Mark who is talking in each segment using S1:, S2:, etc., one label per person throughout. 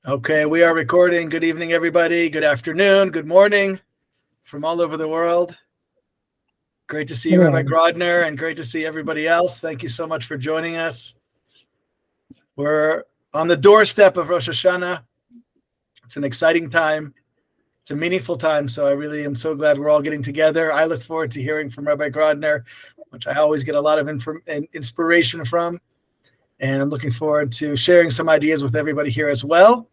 S1: Okay, we are recording. Good evening, everybody. Good afternoon. Good morning from all over the world. Great to see you, Rabbi Grodner, and great to see everybody else. Thank you so much for joining us. We're on the doorstep of Rosh Hashana. It's an exciting time. It's a meaningful time, so I really am so glad we're all getting together. I look forward to hearing from Rabbi Grodner, which I always get a lot of inspiration from, and I'm looking forward to sharing some ideas with everybody here as well.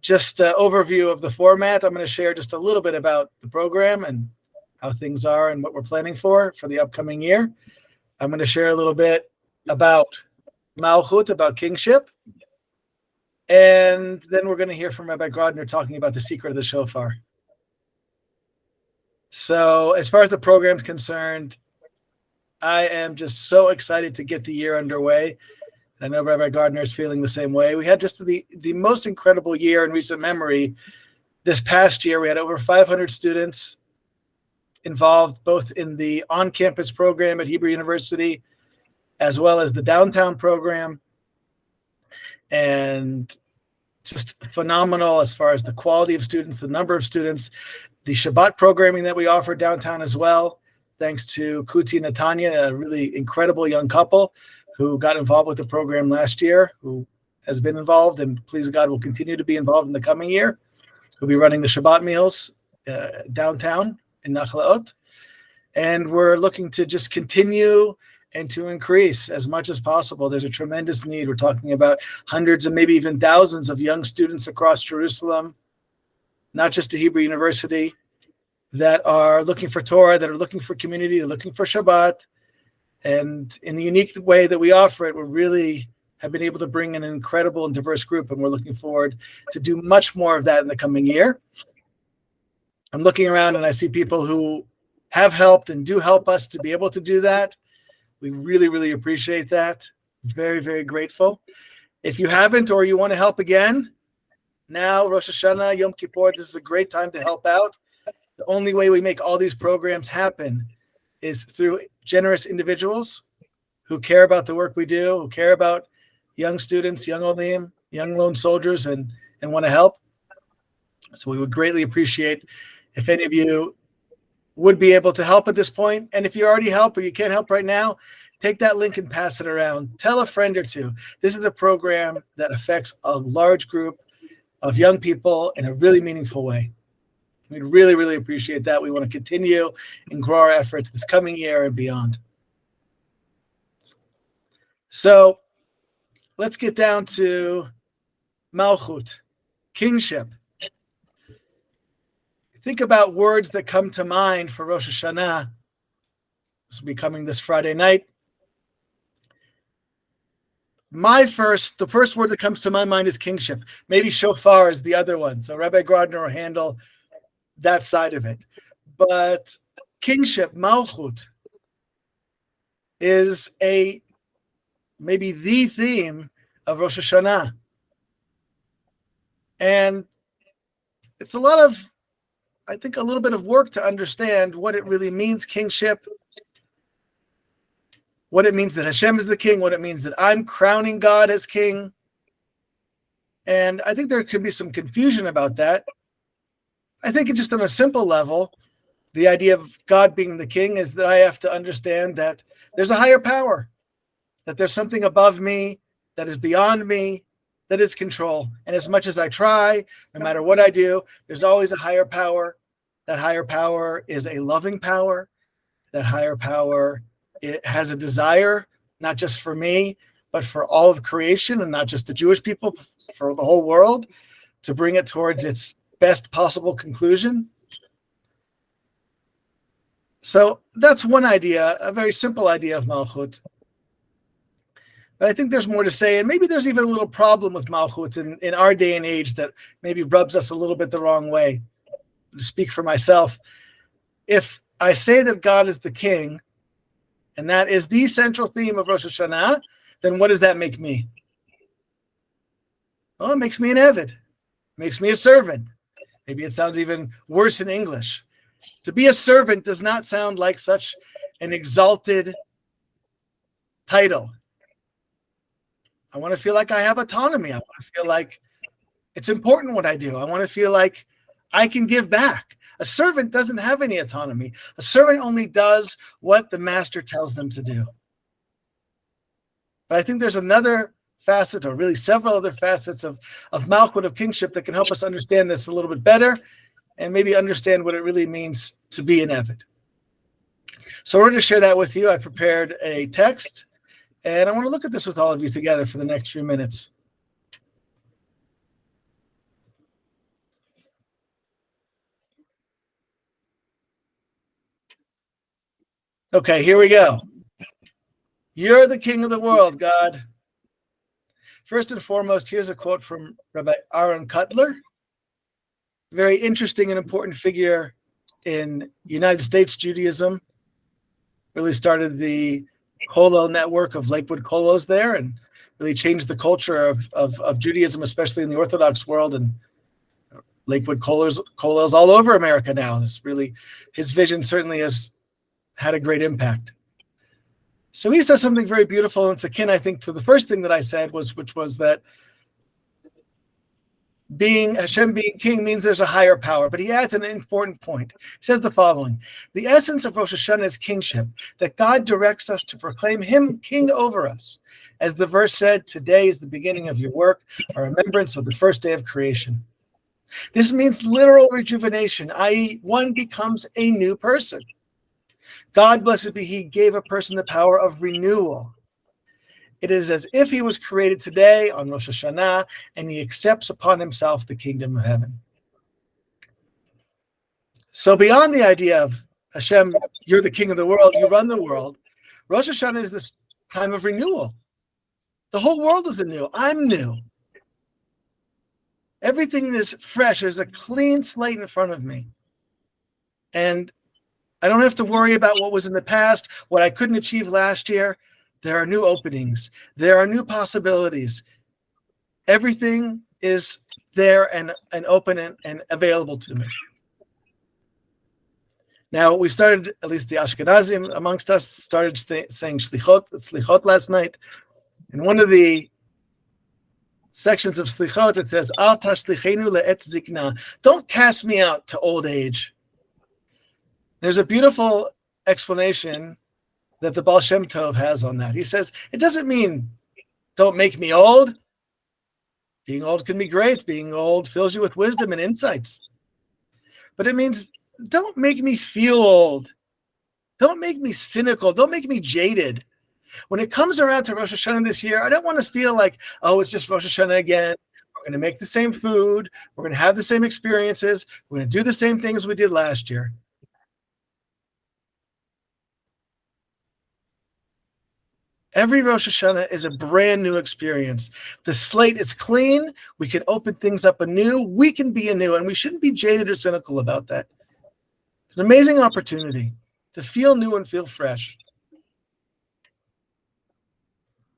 S1: Just an overview of the format. I'm going to share just a little bit about the program and how things are and what we're planning for the upcoming year. I'm going to share a little bit about Malchut, about kingship. And then we're going to hear from Rabbi Grodner talking about the secret of the Shofar. So as far as the program's concerned, I am just so excited to get the year underway. I know Rabbi Grodner is feeling the same way. We had just the most incredible year in recent memory. This past year, we had over 500 students involved both in the on-campus program at Hebrew University as well as the downtown program. And just phenomenal as far as the quality of students, the number of students, the Shabbat programming that we offer downtown as well, thanks to Kuti and Natanya, a really incredible young couple who got involved with the program last year, who has been involved and please God will continue to be involved in the coming year. We'll be running the Shabbat meals downtown in Nachlaot. And we're looking to just continue and to increase as much as possible. There's a tremendous need. We're talking about hundreds and maybe even thousands of young students across Jerusalem, not just at Hebrew University, that are looking for Torah, that are looking for community, looking for Shabbat. And in the unique way that we offer it, we really have been able to bring in an incredible and diverse group, and we're looking forward to do much more of that in the coming year. I'm looking around and I see people who have helped and do help us to be able to do that. We really, really appreciate that. Very, very grateful. If you haven't or you want to help again, now Rosh Hashanah, Yom Kippur, this is a great time to help out. The only way we make all these programs happen is through generous individuals who care about the work we do, who care about young students, young Olim, young lone soldiers, and want to help. So we would greatly appreciate if any of you would be able to help at this point. And if you already help or you can't help right now, take that link and pass it around. Tell a friend or two. This is a program that affects a large group of young people in a really meaningful way. We'd really, really appreciate that. We want to continue and grow our efforts this coming year and beyond. So let's get down to Malchut, kingship. Think about words that come to mind for Rosh Hashanah. This will be coming this Friday night. The first word that comes to my mind is kingship. Maybe Shofar is the other one. So Rabbi Grodner will handle that side of it. But kingship, Malchut, is maybe the theme of Rosh Hashanah. And it's a little bit of work to understand what it really means, kingship, what it means that Hashem is the king, what it means that I'm crowning God as king. And I think there could be some confusion about that. I think just on a simple level, the idea of God being the king is that I have to understand that there's a higher power, that there's something above me, that is beyond me, that is control. And as much as I try, no matter what I do, there's always a higher power. That higher power is a loving power. That higher power, it has a desire, not just for me, but for all of creation, and not just the Jewish people, for the whole world, to bring it towards its best possible conclusion. So that's one idea, a very simple idea of Malchut. But I think there's more to say, and maybe there's even a little problem with Malchut in our day and age that maybe rubs us a little bit the wrong way. To speak for myself, if I say that God is the king, and that is the central theme of Rosh Hashanah, then what does that make me? Well, it makes me an Eved. It makes me a servant. Maybe it sounds even worse in English. To be a servant does not sound like such an exalted title. I want to feel like I have autonomy. I want to feel like It's important what I do. I want to feel like I can give back. A servant doesn't have any autonomy. A servant only does what the master tells them to do. But I think there's another facet, or really several other facets of Malchut, of kingship, that can help us understand this a little bit better and maybe understand what it really means to be an Eved. So in order to share that with you, I prepared a text, and I want to look at this with all of you together for the next few minutes. Okay, here we go. You're the king of the world, God. First and foremost, here's a quote from Rabbi Aaron Kotler, very interesting and important figure in United States Judaism. Really started the Kollel network of Lakewood Kollos there, and really changed the culture of Judaism, especially in the Orthodox world, and Lakewood Kollos all over America now. This really, his vision certainly has had a great impact. So he says something very beautiful, and it's akin, I think, to the first thing that I said, which was that Hashem being king means there's a higher power. But he adds an important point. He says the following: the essence of Rosh Hashanah is kingship, that God directs us to proclaim him king over us. As the verse said, today is the beginning of your work, a remembrance of the first day of creation. This means literal rejuvenation, i.e., one becomes a new person. God, blessed be he, gave a person the power of renewal. It is as if he was created today on Rosh Hashanah, and he accepts upon himself the kingdom of heaven. So beyond the idea of Hashem, you're the king of the world, you run the world, Rosh Hashanah is this time of renewal. The whole world is anew. I'm new. Everything is fresh. There's a clean slate in front of me. And I don't have to worry about what was in the past, what I couldn't achieve last year. There are new openings. There are new possibilities. Everything is there and open and available to me. Now, we started, at least the Ashkenazim amongst us, started saying Slichot last night. In one of the sections of Slichot, it says, Al tashlichenu le'et zikna. Don't cast me out to old age. There's a beautiful explanation that the Baal Shem Tov has on that. He says, it doesn't mean don't make me old. Being old can be great. Being old fills you with wisdom and insights. But it means don't make me feel old. Don't make me cynical. Don't make me jaded. When it comes around to Rosh Hashanah this year, I don't want to feel like, oh, it's just Rosh Hashanah again. We're going to make the same food. We're going to have the same experiences. We're going to do the same things we did last year. Every Rosh Hashanah is a brand new experience. The slate is clean. We can open things up anew. We can be anew, and we shouldn't be jaded or cynical about that. It's an amazing opportunity to feel new and feel fresh.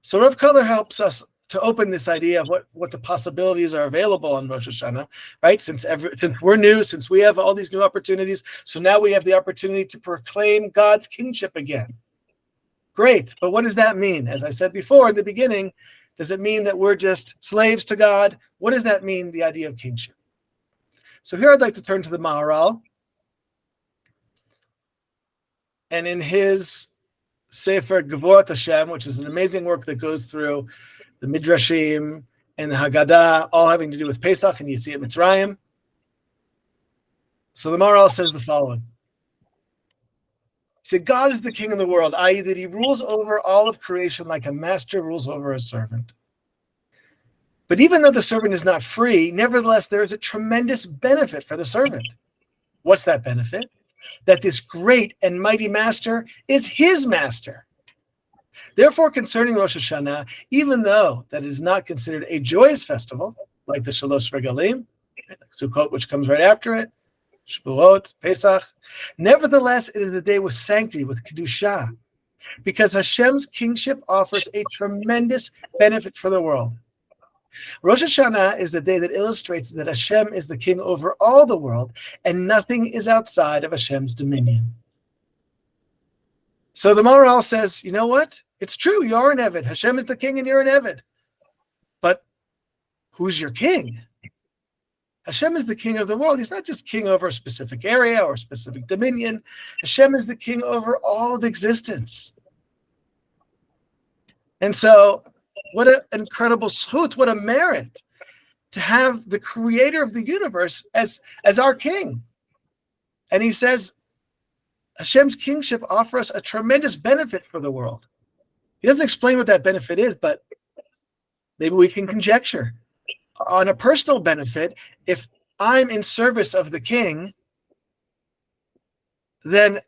S1: So Rav Kotler helps us to open this idea of what the possibilities are available on Rosh Hashanah, right? Since we're new, since we have all these new opportunities, so now we have the opportunity to proclaim God's kingship again. Great, but what does that mean? As I said before in the beginning, does it mean that we're just slaves to God? What does that mean, the idea of kingship? So here I'd like to turn to the Maharal. And in his Sefer Gevorat Hashem, which is an amazing work that goes through the Midrashim and the Haggadah, all having to do with Pesach and Yetziat Mitzrayim. So the Maharal says the following. He said, God is the king of the world, i.e. that he rules over all of creation like a master rules over a servant. But even though the servant is not free, nevertheless, there is a tremendous benefit for the servant. What's that benefit? That this great and mighty master is his master. Therefore, concerning Rosh Hashanah, even though that is not considered a joyous festival, like the Shalosh Regalim, Sukkot, which comes right after it, Shavuot, Pesach, nevertheless, it is a day with sanctity, with Kedusha, because Hashem's kingship offers a tremendous benefit for the world. Rosh Hashanah is the day that illustrates that Hashem is the king over all the world, and nothing is outside of Hashem's dominion. So the Maharal says, you know what? It's true, you're an Eved. Hashem is the king and you're an Eved. But who's your king? Hashem is the king of the world. He's not just king over a specific area or a specific dominion. Hashem is the king over all of existence. And so, what an incredible zchut, what a merit to have the creator of the universe as our king. And he says, Hashem's kingship offers us a tremendous benefit for the world. He doesn't explain what that benefit is, but maybe we can conjecture. On a personal benefit, if I'm in service of the king, then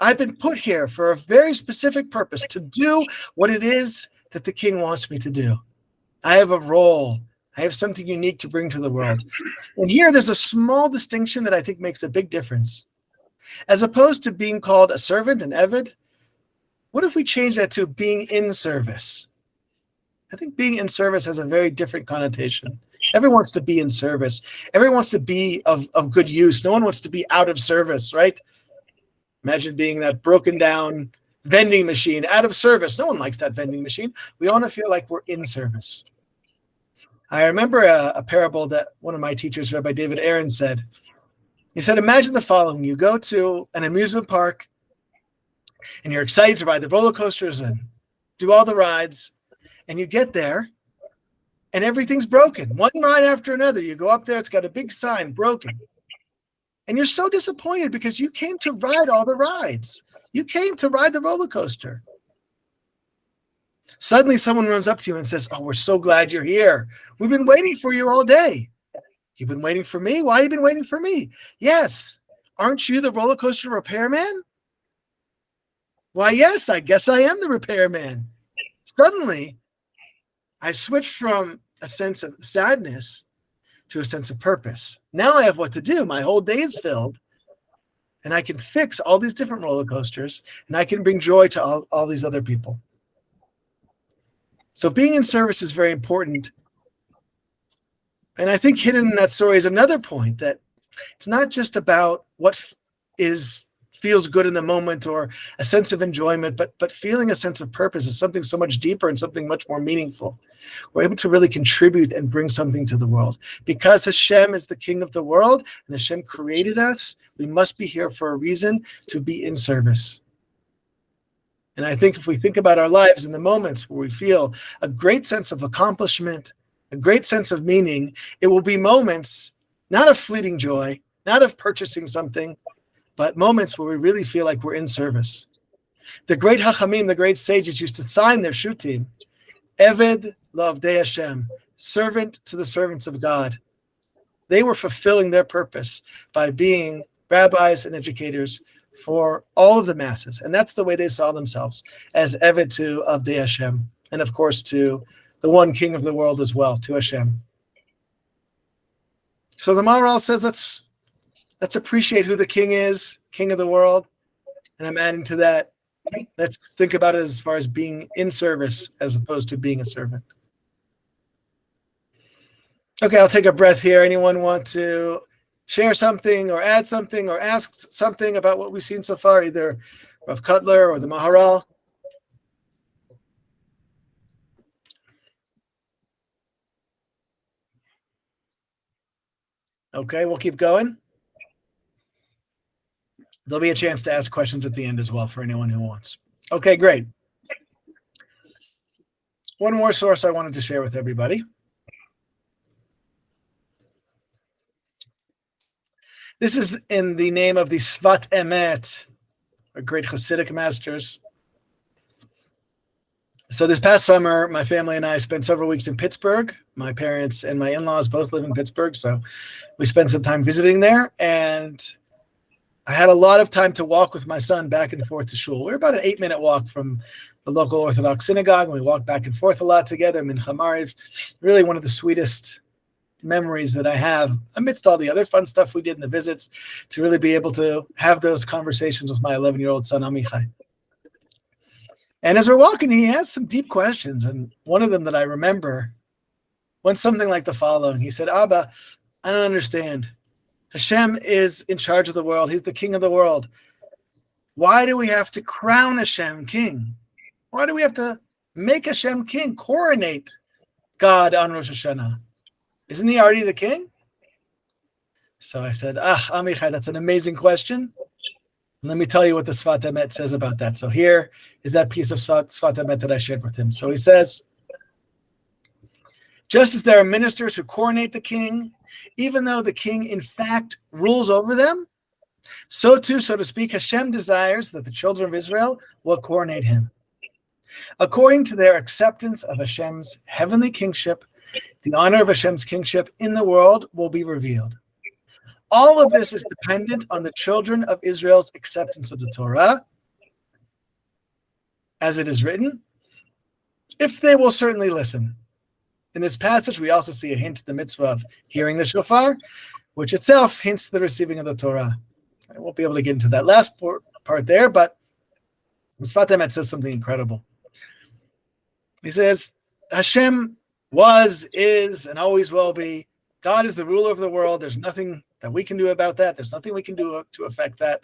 S1: I've been put here for a very specific purpose, to do what it is that the king wants me to do. I have a role. I have something unique to bring to the world. And here there's a small distinction that I think makes a big difference. As opposed to being called a servant, an eved, what if we change that to being in service? I think being in service has a very different connotation. Everyone wants to be in service. Everyone wants to be of good use. No one wants to be out of service, right? Imagine being that broken down vending machine out of service. No one likes that vending machine. We want to feel like we're in service. I remember a parable that one of my teachers, Rabbi David Aaron, said. He said, imagine the following. You go to an amusement park and you're excited to ride the roller coasters and do all the rides, and you get there and everything's broken. One ride after another. You go up there, it's got a big sign, broken. And you're so disappointed because you came to ride all the rides. You came to ride the roller coaster. Suddenly someone runs up to you and says, oh, we're so glad you're here. We've been waiting for you all day. You've been waiting for me? Why have you been waiting for me? Yes. Aren't you the roller coaster repairman? Why, yes, I guess I am the repairman. Suddenly, I switched from a sense of sadness to a sense of purpose. Now I have what to do. My whole day is filled, and I can fix all these different roller coasters, and I can bring joy to all these other people. So being in service is very important. And I think hidden in that story is another point, that it's not just about what feels good in the moment or a sense of enjoyment, but feeling a sense of purpose is something so much deeper and something much more meaningful. We're able to really contribute and bring something to the world. Because Hashem is the king of the world and Hashem created us, we must be here for a reason, to be in service. And I think if we think about our lives in the moments where we feel a great sense of accomplishment, a great sense of meaning, it will be moments, not of fleeting joy, not of purchasing something, but moments where we really feel like we're in service. The great Hachamim, the great sages, used to sign their shutim, Eved L'Avdei Hashem, servant to the servants of God. They were fulfilling their purpose by being rabbis and educators for all of the masses. And that's the way they saw themselves, as Eved to Avdei Hashem, and of course to the one king of the world as well, to Hashem. So the Maharal says, let's appreciate who the king is, king of the world. And I'm adding to that, let's think about it as far as being in service as opposed to being a servant. Okay, I'll take a breath here. Anyone want to share something or add something or ask something about what we've seen so far, either Rav Cutler or the Maharal? Okay, we'll keep going. There'll be a chance to ask questions at the end as well for anyone who wants. Okay, great. One more source I wanted to share with everybody. This is in the name of the Svat Emet, our great Hasidic masters. So this past summer, my family and I spent several weeks in Pittsburgh. My parents and my in-laws both live in Pittsburgh, so we spent some time visiting there. And I had a lot of time to walk with my son back and forth to shul. We were about an 8-minute walk from the local Orthodox synagogue, and we walked back and forth a lot together. Mincha Mariv, really one of the sweetest memories that I have, amidst all the other fun stuff we did in the visits, to really be able to have those conversations with my 11-year-old son, Amichai. And as we're walking, he asked some deep questions. And one of them that I remember went something like the following. He said, Abba, I don't understand. Hashem is in charge of the world. He's the king of the world. Why do we have to crown Hashem king? Why do we have to make Hashem king, coronate God on Rosh Hashanah? Isn't he already the king? So I said, Amichai, that's an amazing question. And let me tell you what the Sfat Emet says about that. So here is that piece of Sfat Emet that I shared with him. So he says, just as there are ministers who coronate the king, even though the king in fact rules over them, so too, so to speak, Hashem desires that the children of Israel will coronate him. According to their acceptance of Hashem's heavenly kingship, the honor of Hashem's kingship in the world will be revealed. All of this is dependent on the children of Israel's acceptance of the Torah, as it is written, if they will certainly listen. In this passage, we also see a hint to the mitzvah of hearing the shofar, which itself hints to the receiving of the Torah. I won't be able to get into that last part there, but Sfat Emet says something incredible. He says, Hashem was, is, and always will be. God is the ruler of the world. There's nothing that we can do about that. There's nothing we can do to affect that.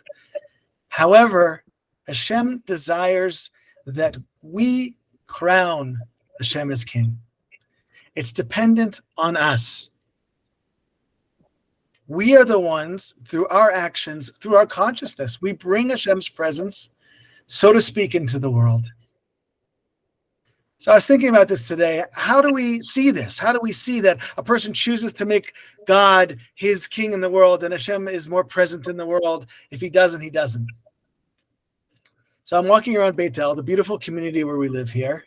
S1: However, Hashem desires that we crown Hashem as king. It's dependent on us. We are the ones, through our actions, through our consciousness, we bring Hashem's presence, so to speak, into the world. So I was thinking about this today. How do we see this? How do we see that a person chooses to make God his king in the world and Hashem is more present in the world? If he doesn't, he doesn't. So I'm walking around Beit El, the beautiful community where we live here,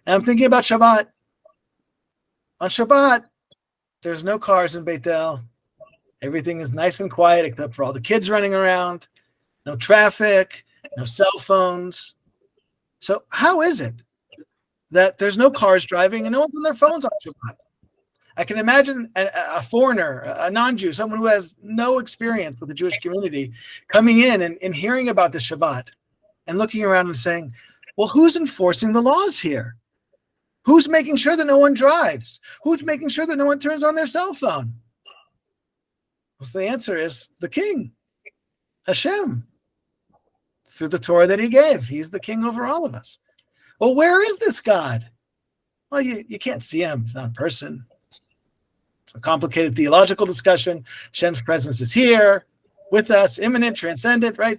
S1: and I'm thinking about Shabbat. On Shabbat, there's no cars in Beit El. Everything is nice and quiet except for all the kids running around. No traffic, no cell phones. So how is it that there's no cars driving and no one's on their phones on Shabbat? I can imagine a foreigner, a non-Jew, someone who has no experience with the Jewish community, coming in and hearing about the Shabbat and looking around and saying, well, who's enforcing the laws here? Who's making sure that no one drives? Who's making sure that no one turns on their cell phone? Well, the answer is the king, Hashem, through the Torah that he gave. He's the king over all of us. Well, where is this God? Well, you can't see him. He's not a person. It's a complicated theological discussion. Hashem's presence is here, with us, immanent, transcendent, right?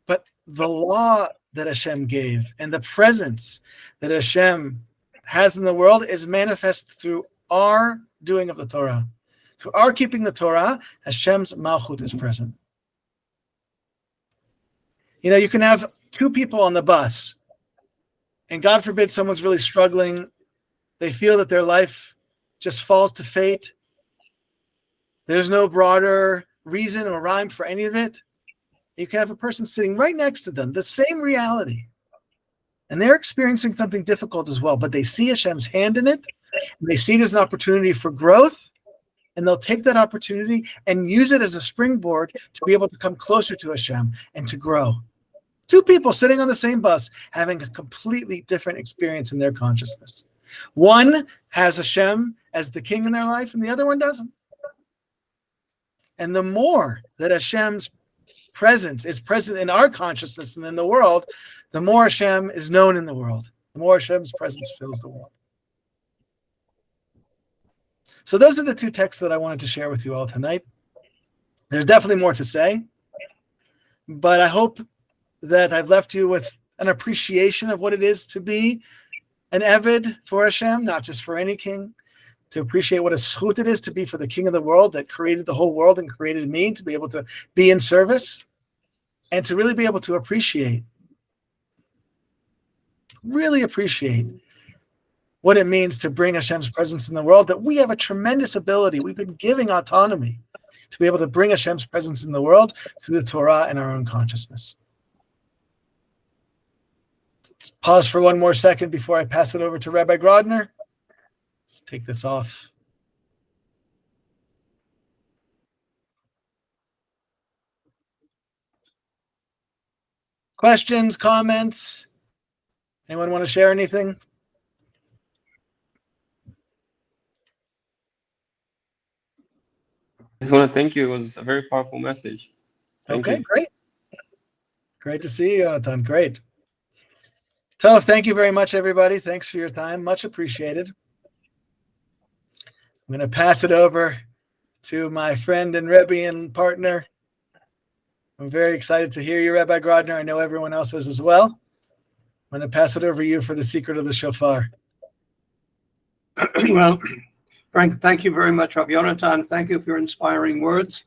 S1: But the law that Hashem gave and the presence that Hashem has in the world is manifest through our doing of the Torah. Through our keeping the Torah, Hashem's Malchut is present. You know, you can have two people on the bus, and God forbid someone's really struggling. They feel that their life just falls to fate. There's no broader reason or rhyme for any of it. You can have a person sitting right next to them, the same reality. And they're experiencing something difficult as well, but they see Hashem's hand in it, and they see it as an opportunity for growth, and they'll take that opportunity and use it as a springboard to be able to come closer to Hashem and to grow. Two people sitting on the same bus having a completely different experience in their consciousness. One has Hashem as the king in their life, and the other one doesn't. And the more that Hashem's presence is present in our consciousness and in the world, the more Hashem is known in the world. The more Hashem's presence fills the world. So those are the two texts that I wanted to share with you all tonight. There's definitely more to say, but I hope that I've left you with an appreciation of what it is to be an Eved for Hashem, not just for any king, to appreciate what a zchut it is to be for the king of the world that created the whole world and created me, to be able to be in service, and to really be able to really appreciate what it means to bring Hashem's presence in the world, that we have a tremendous ability. We've been giving autonomy to be able to bring Hashem's presence in the world through the Torah and our own consciousness. Pause for one more second before I pass it over to Rabbi Grodner. Let's take this off. Questions, comments? Anyone want to share anything?
S2: I just want to thank you. It was a very powerful message. Thank you.
S1: Great. Great to see you, Yonatan. Great. Tov, thank you very much, everybody. Thanks for your time. Much appreciated. I'm going to pass it over to my friend and Rebbe and partner. I'm very excited to hear you, Rabbi Grodner. I know everyone else is as well. I'm going to pass it over to you for the secret of the shofar.
S3: Well, Frank, thank you very much, Rabbi Yonatan. Thank you for your inspiring words.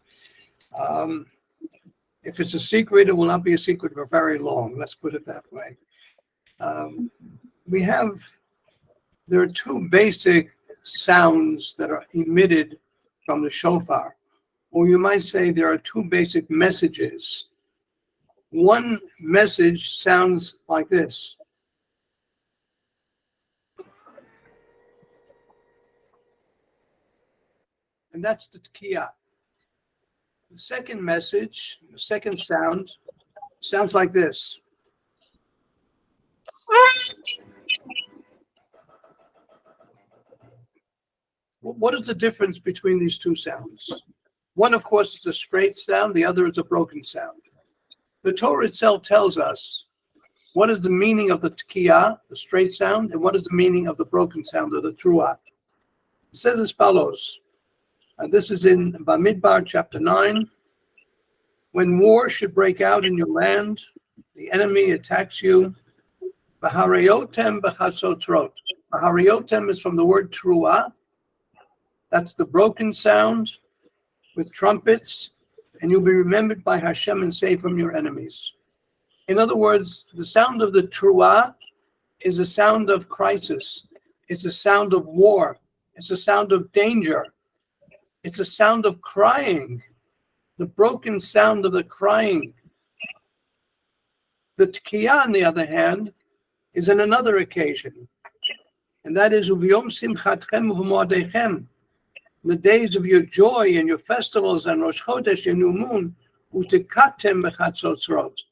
S3: If it's a secret, it will not be a secret for very long. Let's put it that way. There are two basic sounds that are emitted from the shofar, or you might say there are two basic messages. One message sounds like this. And that's the tkiyah. The second message, the second sound, sounds like this. What is the difference between these two sounds? One, of course, is a straight sound. The other is a broken sound. The Torah itself tells us what is the meaning of the tkiyah, the straight sound, and what is the meaning of the broken sound, of the truah. It says as follows, and this is in Bamidbar chapter 9. When war should break out in your land, the enemy attacks you. Bahariotem b'chasotrot. Bahariotem is from the word truah. That's the broken sound with trumpets, and you'll be remembered by Hashem and saved from your enemies. In other words, the sound of the truah is a sound of crisis. It's a sound of war. It's a sound of danger. It's a sound of crying. The broken sound of the crying. The tkiyah, on the other hand, is in another occasion, and that is Uviyom simchatchem u'v'moadechem, the days of your joy and your festivals and Rosh Chodesh, your new moon, u'tikatem b'chatzotzrot.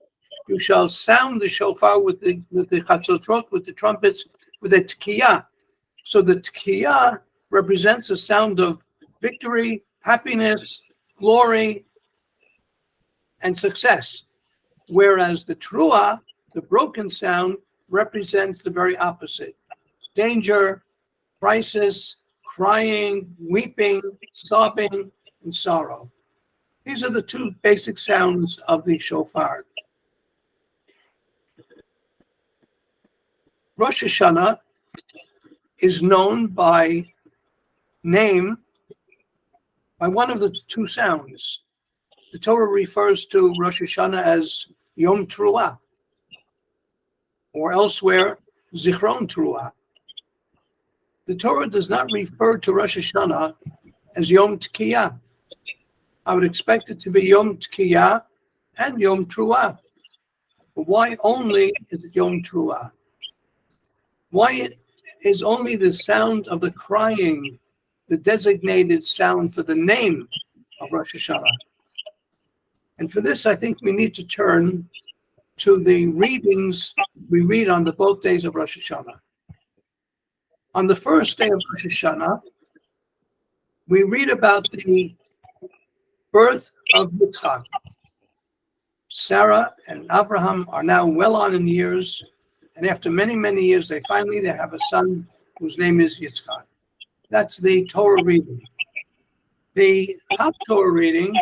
S3: You shall sound the shofar with the chatzotzrot, with the trumpets, with the tkiyah. So the tkiyah represents a sound of victory, happiness, glory, and success, whereas the truah, the broken sound, represents the very opposite: danger, crisis, crying, weeping, sobbing, and sorrow. These are the two basic sounds of the shofar. Rosh Hashana is known by name by one of the two sounds. The Torah refers to Rosh Hashana as Yom Truah, or elsewhere, Zichron Truah. The Torah does not refer to Rosh Hashanah as Yom Tkiyah. I would expect it to be Yom Tkiyah and Yom Truah. But why only is it Yom Truah? Why is only the sound of the crying the designated sound for the name of Rosh Hashanah? And for this, I think we need to turn to the readings we read on the both days of Rosh Hashanah. On the first day of Rosh Hashanah, we read about the birth of Yitzchak. Sarah and Abraham are now well on in years, and after many, many years, they have a son whose name is Yitzchak. That's the Torah reading. The Torah reading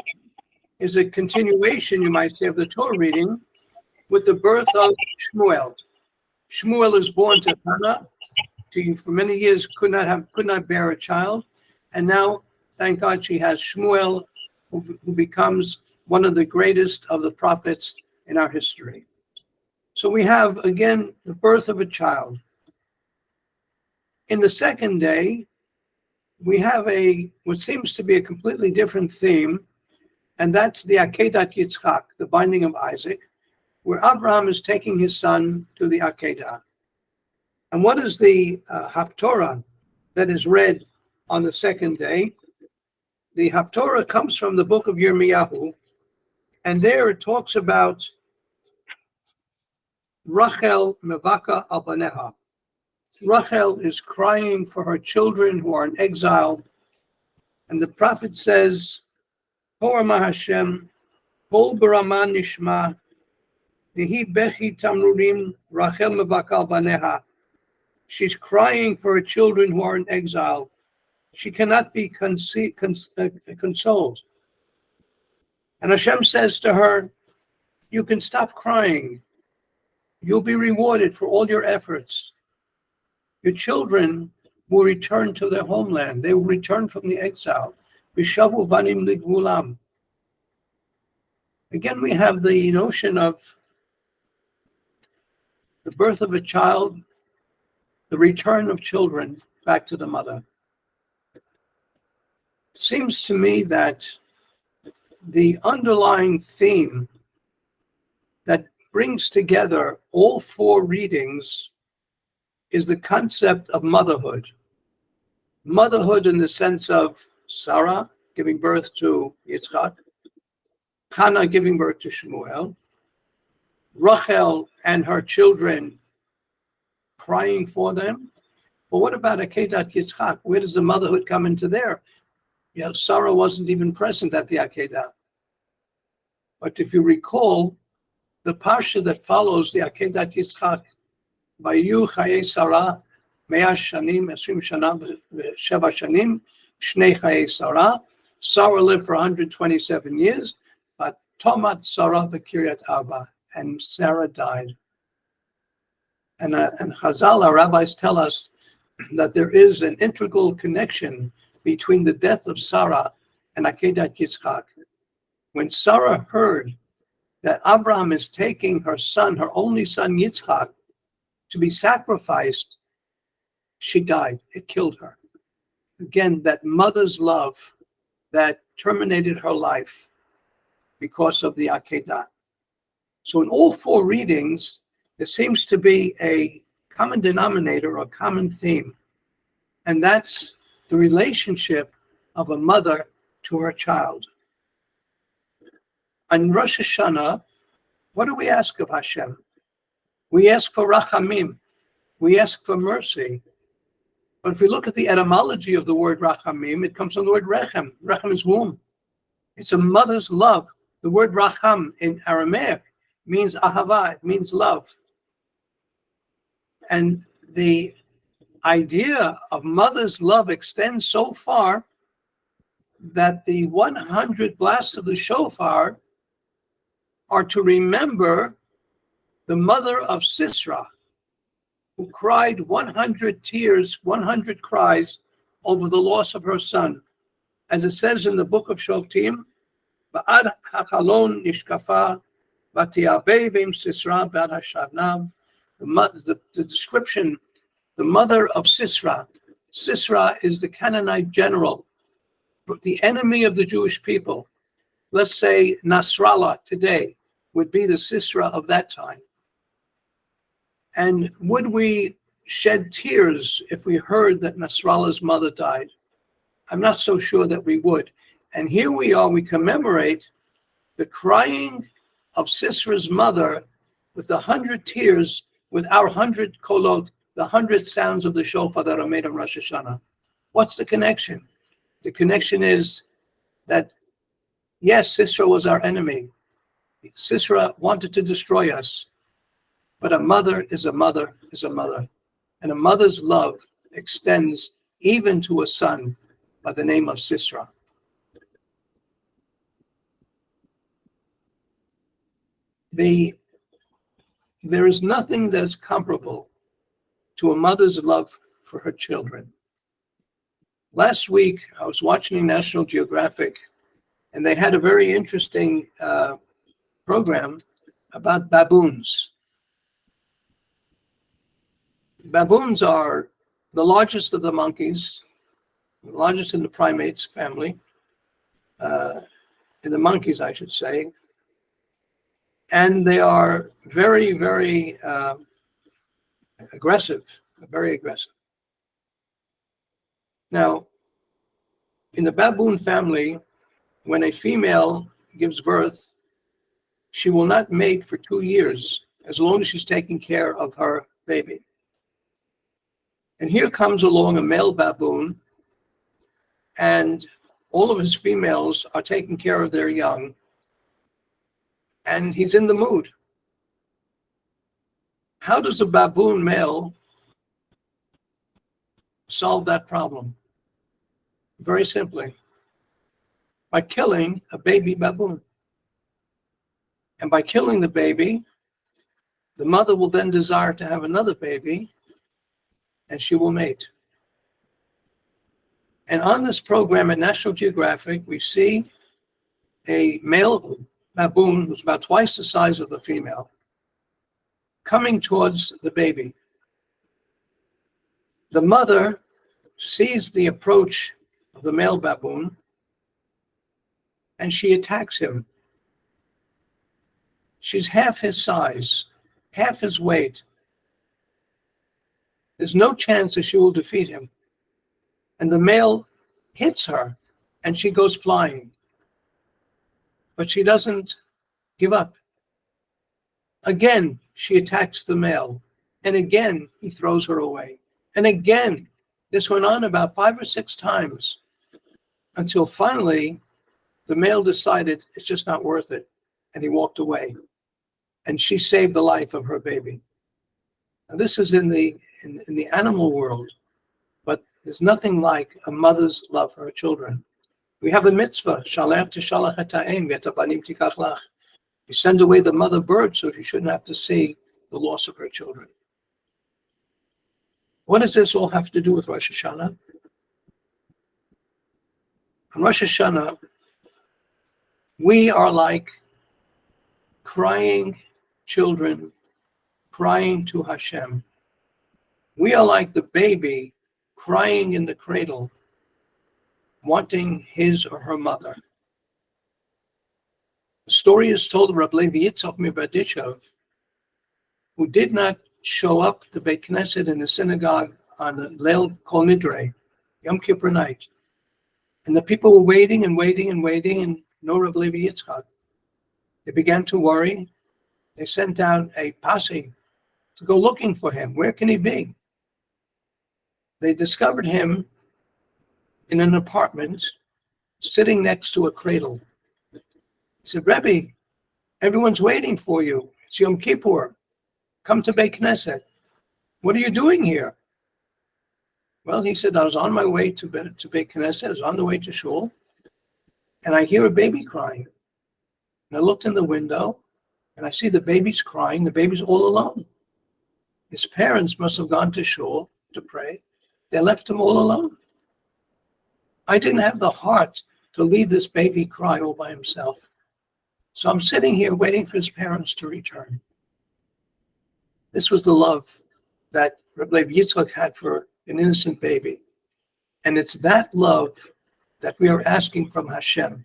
S3: is a continuation, you might say, of the Torah reading with the birth of Shmuel. Shmuel is born to Hannah. She, for many years, could not bear a child, and now, thank God, she has Shmuel, who becomes one of the greatest of the prophets in our history. So we have, again, the birth of a child. In the second day, we have what seems to be a completely different theme, and that's the Akedat Yitzchak, the binding of Isaac, where Abraham is taking his son to the Akedah. And what is the Haftorah that is read on the second day? The Haftorah comes from the book of Yirmiyahu, and there it talks about Rachel mevaka al baneha. Rachel is crying for her children who are in exile, and the prophet says, Horma Hashem, Kol B'Rama Nishma, Nihi Bechi Tamrurim, Rachel mevaka al baneha. She's crying for her children who are in exile. She cannot be consoled. And Hashem says to her, you can stop crying. You'll be rewarded for all your efforts. Your children will return to their homeland. They will return from the exile. Vishavu vanim ligvulam. Again, we have the notion of the birth of a child, the return of children back to the mother. It seems to me that the underlying theme that brings together all four readings is the concept of motherhood. Motherhood in the sense of Sarah giving birth to Yitzchak, Hannah giving birth to Shmuel, Rachel and her children crying for them. But what about Akedat Yitzchak? Where does the motherhood come into there? Sarah wasn't even present at the Akedah. But if you recall, the parsha that follows the Akedat Yitzchak, Vayu Chaye Sarah, Mea Shanim, Esrim Shana, Sheva Shanim, Shnei Chaye Sarah. Sarah lived for 127 years, but Tomat Sarah B'Kiryat Arba, and Sarah died. And Chazal, our rabbis tell us that there is an integral connection between the death of Sarah and Akedat Yitzchak. When Sarah heard that Abraham is taking her son, her only son Yitzchak, to be sacrificed, she died. It killed her. Again, that mother's love that terminated her life because of the Akedah. So in all four readings, there seems to be a common denominator, a common theme, and that's the relationship of a mother to her child. On Rosh Hashanah, what do we ask of Hashem? We ask for rachamim. We ask for mercy. But if we look at the etymology of the word rachamim, it comes from the word rechem. Rechem is womb. It's a mother's love. The word racham in Aramaic means ahava, it means love. And the idea of mother's love extends so far that the 100 blasts of the shofar are to remember the mother of Sisera, who cried 100 tears, 100 cries over the loss of her son. As it says in the book of Shoftim, Ba'ad hachalon nishkafa v'ti'abei v'im Sisera b'ad hashavnav. The description, the mother of Sisera. Sisera is the Canaanite general, the enemy of the Jewish people. Let's say Nasrallah today would be the Sisera of that time. And would we shed tears if we heard that Nasrallah's mother died? I'm not so sure that we would. And here we are, we commemorate the crying of Sisera's mother with 100 tears, with our 100 kolot, the 100 sounds of the shofar that are made on Rosh Hashanah. What's the connection? The connection is that, yes, Sisera was our enemy. Sisera wanted to destroy us. But a mother is a mother is a mother. And a mother's love extends even to a son by the name of Sisera. There is nothing that is comparable to a mother's love for her children. Last week, I was watching National Geographic, and they had a very interesting program about baboons. Baboons are the largest of the monkeys, the largest in the primates family, in the monkeys, I should say. And they are very, very aggressive, very aggressive. Now, in the baboon family, when a female gives birth, she will not mate for 2 years, as long as she's taking care of her baby. And here comes along a male baboon, and all of his females are taking care of their young, and he's in the mood. How does a baboon male solve that problem? Very simply, by killing a baby baboon. And by killing the baby, the mother will then desire to have another baby, and she will mate. And on this program at National Geographic, we see a male baboon who's about twice the size of the female coming towards the baby. The mother sees the approach of the male baboon and she attacks him. She's half his size, half his weight. There's no chance that she will defeat him. And the male hits her and she goes flying. But she doesn't give up. Again, she attacks the male. And again, he throws her away. And again, this went on about 5 or 6 times until finally the male decided it's just not worth it. And he walked away. And she saved the life of her baby. Now, this is in the animal world, but there's nothing like a mother's love for her children. We have a mitzvah, shalach tishalach et ha'em v'et habanim tikach lach. We send away the mother bird so she shouldn't have to see the loss of her children. What does this all have to do with Rosh Hashanah? On Rosh Hashanah, we are like crying children crying to Hashem. We are like the baby crying in the cradle, wanting his or her mother. The story is told of Rabbi Yitzchak Mibadishav, who did not show up to Beit Knesset in the synagogue on the Leil Kol Nidre, Yom Kippur night. And the people were waiting and waiting and waiting, and no Rabbi Yitzchak. They began to worry. They sent out a posse to go looking for him. Where can he be? They discovered him in an apartment sitting next to a cradle. He said, Rabbi, everyone's waiting for you. It's Yom Kippur. Come to Beit Knesset. What are you doing here? Well, he said, I was on my way to Beit Knesset. I was on the way to shul, and I hear a baby crying. And I looked in the window, and I see the baby's crying. The baby's all alone. His parents must have gone to shul to pray. They left him all alone. I didn't have the heart to leave this baby cry all by himself. So I'm sitting here waiting for his parents to return. This was the love that Rabbi Yitzchak had for an innocent baby. And it's that love that we are asking from Hashem.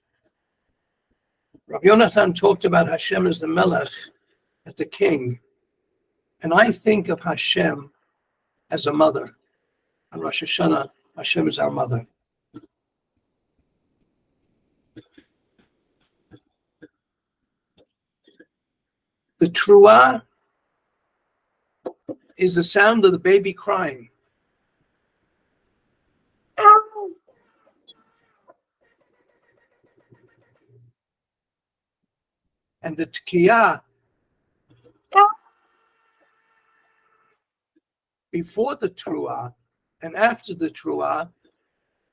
S3: Rabbi Yonatan talked about Hashem as the Melech, as the king. And I think of Hashem as a mother. On Rosh Hashanah, Hashem is our mother. The truah is the sound of the baby crying. And the tkiyah, before the truah and after the truah,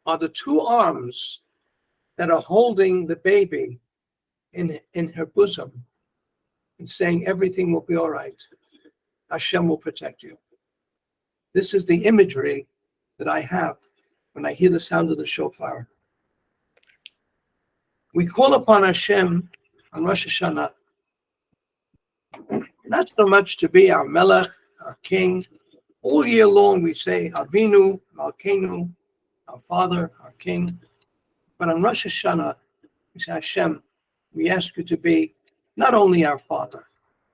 S3: are the 2 arms that are holding the baby in her bosom and saying everything will be all right. Hashem will protect you. This is the imagery that I have when I hear the sound of the shofar. We call upon Hashem on Rosh Hashanah, not so much to be our Melech, our King. All year long we say Avinu, Malkeinu, our Father, our King. But on Rosh Hashanah, we say Hashem, we ask you to be not only our Father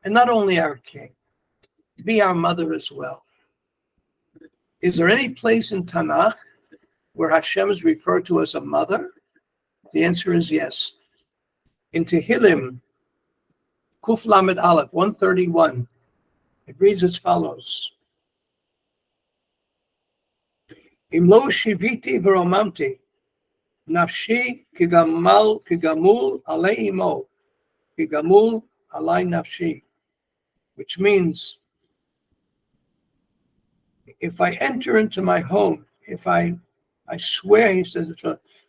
S3: and not only our King, be our mother as well. Is there any place in Tanakh where Hashem is referred to as a mother? The answer is yes. In Tehillim, Kuf Lamed Aleph 131, it reads as follows: Im lo shiviti v'romamti, nafshi kigamul alei imo, kigamul alai nafshi, which means, if I enter into my home, if I I swear, he says,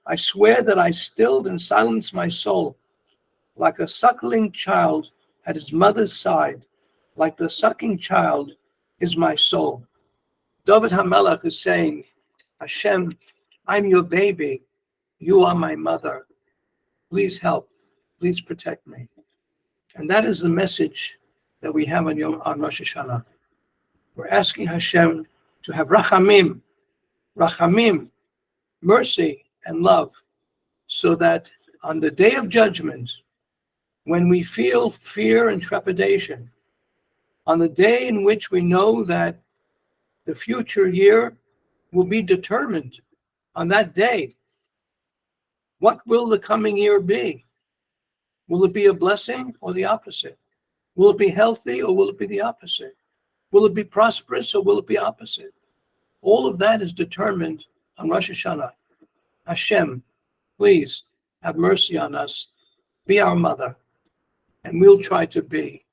S3: I swear that I stilled and silenced my soul like a suckling child at his mother's side, like the sucking child is my soul. David HaMelech is saying, Hashem, I'm your baby. You are my mother. Please help. Please protect me. And that is the message that we have on Rosh Hashanah. We're asking Hashem to have rachamim, mercy and love, so that on the day of judgment, when we feel fear and trepidation, on the day in which we know that the future year will be determined, on that day, what will the coming year be? Will it be a blessing or the opposite? Will it be healthy or will it be the opposite? Will it be prosperous or will it be opposite? All of that is determined on Rosh Hashanah. Hashem, please have mercy on us. Be our mother, and we'll try to be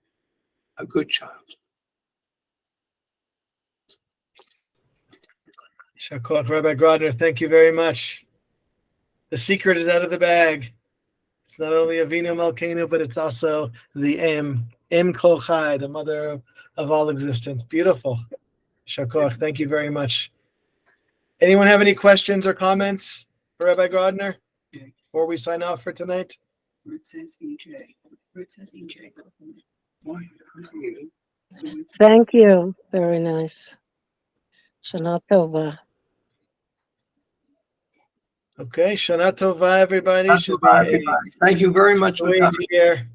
S3: a good child.
S1: Shakoch, Rabbi Grodner, thank you very much. The secret is out of the bag. It's not only Avinu Malkeinu, but it's also the Em Kol Chai, the mother of all existence. Beautiful. Shakoch, thank you very much. Anyone have any questions or comments for Rabbi Grodner before we sign off for tonight?
S4: It says EJ. It says EJ.
S3: Why?
S5: Thank you. Very nice. Shana Tova.
S1: Okay, Shana Tova, everybody.
S3: That's
S1: Should
S3: all,
S1: be
S3: everybody. Thank you very much for
S1: sweet
S3: coming.
S1: year.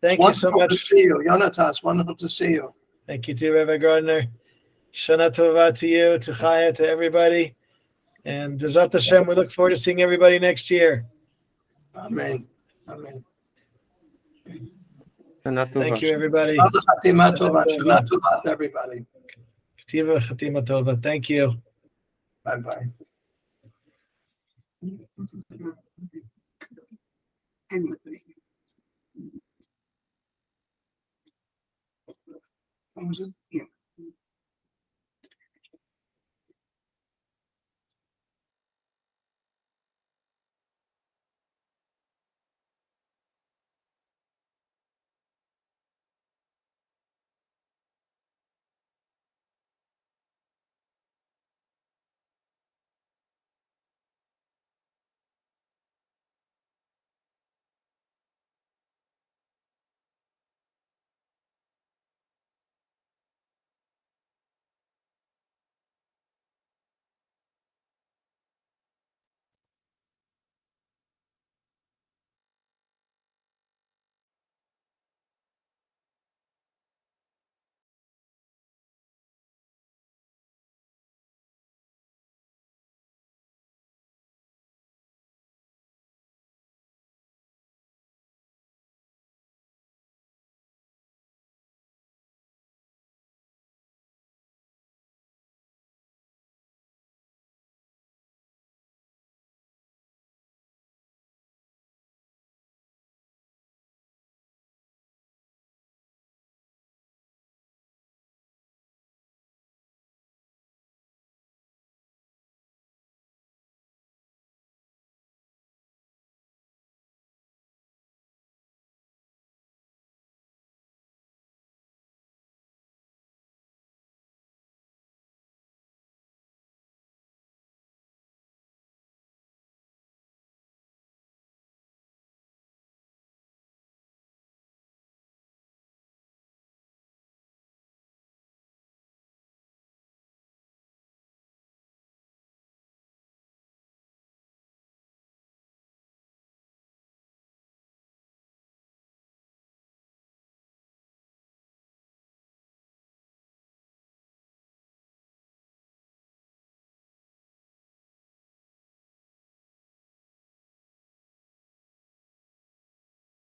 S1: Thank you so
S3: Wonderful to
S1: much.
S3: see you. Yonatan, it's wonderful to see you.
S1: Thank you to Rabbi Grodner. Shana Tova to you, to Chaya, to everybody. And Dezat Hashem, we look forward to seeing everybody next year.
S3: Amen. Amen.
S1: Thank you, everybody.
S3: Chatima Tova. Shana Tova to everybody.
S1: Ktiva Chatima Tova. Thank you.
S3: Bye-bye.
S4: What was it? Yeah.